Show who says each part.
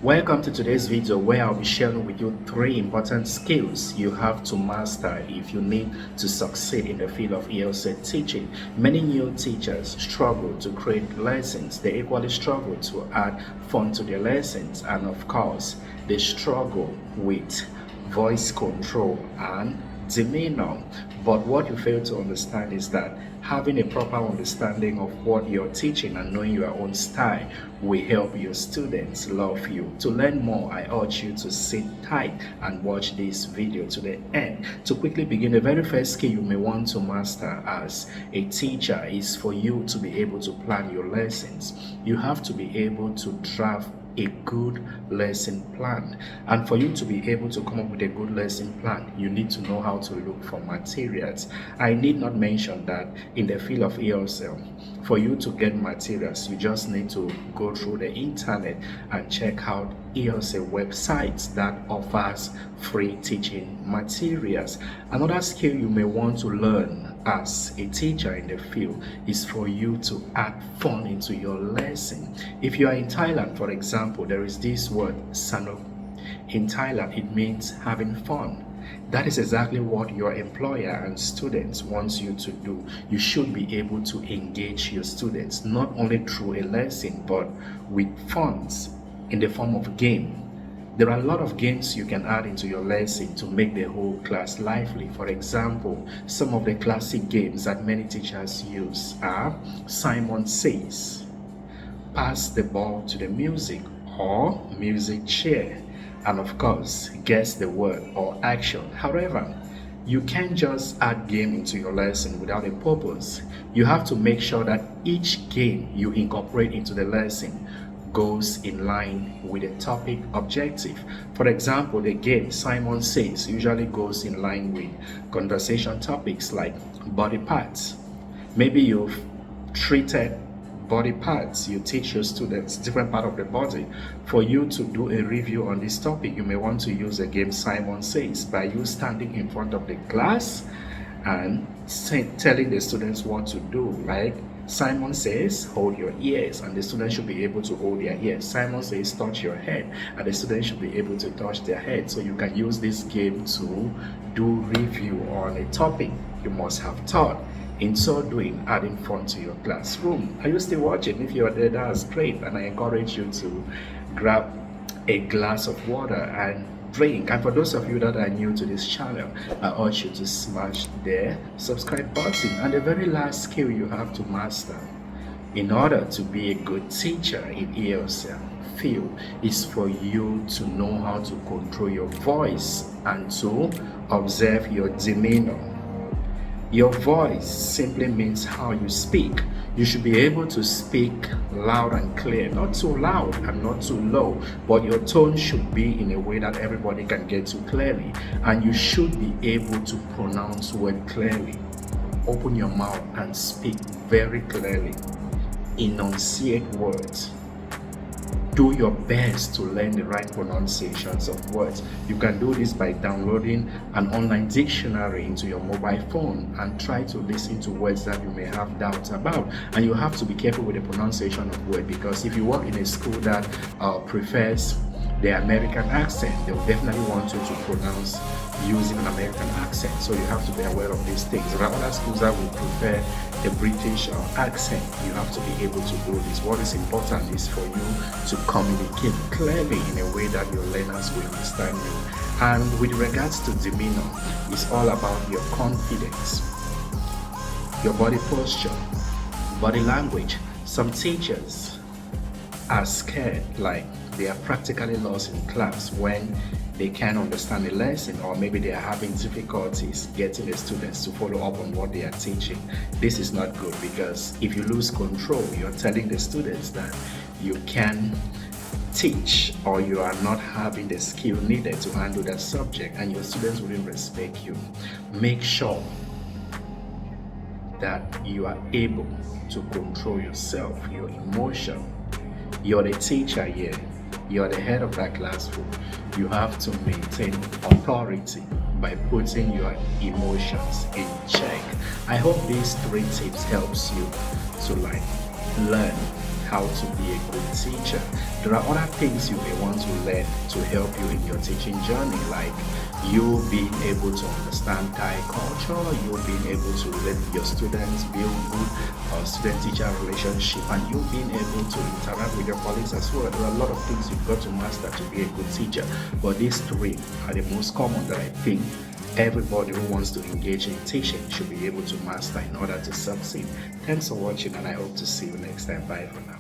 Speaker 1: Welcome to today's video where I'll be sharing with you 3 important skills you have to master if you need to succeed in the field of ELC teaching. Many new teachers struggle to create lessons. They equally struggle to add fun to their lessons, and of course, they struggle with voice control and demeanor. But what you fail to understand is that having a proper understanding of what you're teaching and knowing your own style will help your students love you. To learn more, I urge you to sit tight and watch this video to the end. To quickly begin, the very first skill you may want to master as a teacher is for you to be able to plan your lessons. You have to be able to draft a good lesson plan, and for you to be able to come up with a good lesson plan, you need to know how to look for materials. I need not mention that in the field of ELC, for you to get materials, you just need to go through the internet and check out ELC websites that offers free teaching materials. Another skill you may want to learn as a teacher in the field is for you to add fun into your lesson. If you are in Thailand, for example, there is this word sanok. In Thailand, it means having fun. That is exactly what your employer and students wants you to do. You should be able to engage your students not only through a lesson but with funds in the form of game. There are a lot of games you can add into your lesson to make the whole class lively. For example, some of the classic games that many teachers use are Simon Says, Pass the Ball to the Music, or Music Chair, and of course, Guess the Word or Action. However, you can't just add game into your lesson without a purpose. You have to make sure that each game you incorporate into the lesson goes in line with a topic objective. For example, the game Simon Says usually goes in line with conversation topics like body parts. Maybe you've treated body parts. You teach your students different part of the body. For you to do a review on this topic, you may want to use a game Simon Says by you standing in front of the class and telling the students what to do. Like Simon says, hold your ears, and the students should be able to hold their ears. Simon says, touch your head, and the students should be able to touch their head. So you can use this game to do review on a topic you must have taught. In so doing, adding fun to your classroom. Are you still watching? If you're there, that's great, and I encourage you to grab a glass of water and drink. And for those of you that are new to this channel, I urge you to smash the subscribe button. And the very last skill you have to master in order to be a good teacher in ELC field is for you to know how to control your voice and to observe your demeanor. Your voice simply means how you speak. You should be able to speak loud and clear, not too loud and not too low, but your tone should be in a way that everybody can get you clearly, and you should be able to pronounce words clearly. Open your mouth and speak very clearly. Enunciate words. Do your best to learn the right pronunciations of words. You can do this by downloading an online dictionary into your mobile phone and try to listen to words that you may have doubts about. And you have to be careful with the pronunciation of words, because if you work in a school that prefers the American accent, they'll definitely want you to pronounce using an American accent. So you have to be aware of these things. There are other schools that will prefer the British accent. You have to be able to do this. What is important is for you to communicate clearly in a way that your learners will understand you. And with regards to demeanor, it's all about your confidence, your body posture, body language. Some teachers are scared, like they are practically lost in class when they can't understand a lesson, or maybe they are having difficulties getting the students to follow up on what they are teaching. This is not good, because if you lose control, you're telling the students that you can teach, or you are not having the skill needed to handle that subject, and your students wouldn't respect you. Make sure that you are able to control yourself, your emotion. You're the teacher here. You're the head of that classroom. You have to maintain authority by putting your emotions in check. I hope these 3 tips helps you to learn how to be a good teacher. There are other things you may want to learn to help you in your teaching journey, like you being able to understand Thai culture, you being able to relate with your students, build good student-teacher relationship, and you being able to interact with your colleagues as well. There are a lot of things you've got to master to be a good teacher, but these three are the most common that I think everybody who wants to engage in teaching should be able to master in order to succeed. Thanks for watching, and I hope to see you next time. Bye for now.